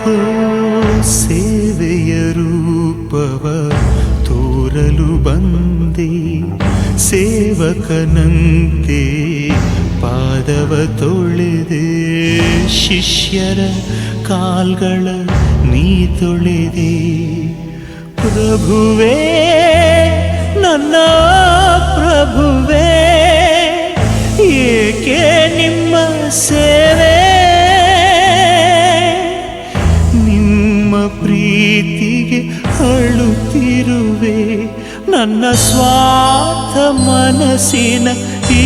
ಓ ಸೇವೆಯ ರೂಪವ ತೋರಲು ಬಂದೆ, ಸೇವಕನಂತೆ ಪಾದವ ತೊಳೆದೆ, ಶಿಷ್ಯರ ಕಾಲ್ಗಳ ನೀ ತೊಳೆದೆ. ಪ್ರಭುವೇ ನನ್ನ ಪ್ರಭುವೇ, ಏಕೆ ನಿಮ್ಮ ಸೇವೆ, ನಿಮ್ಮ ಪ್ರೀತಿಗೆ ಅಳುತ್ತಿರುವೆ. ನನ್ನ ಸ್ವಾರ್ಥ ಮನಸ್ಸಿನ ಈ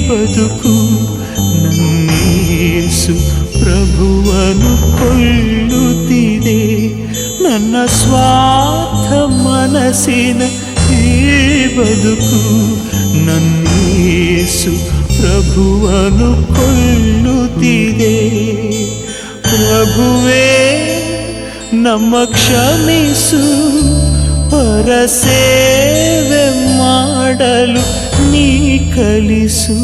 ಬದುಕು ನನ್ನೇಸು ಪ್ರಭುವನ್ನು ಕೊಲ್ಲುತ್ತಿದೆ. ನನ್ನ ಸ್ವಾರ್ಥ ಮನಸ್ಸಿನ ಈ ಬದುಕು ನನ್ನೇಸು ಪ್ರಭುವನ್ನು ಕೊಲ್ಲುತ್ತಿದೆ. ಪ್ರಭುವೇ ನಮ್ಮ ಕ್ಷಮಿಸು, ಪರಸೇವೆ ಮಾಡಲು ನೀ ಕಲಿಸು.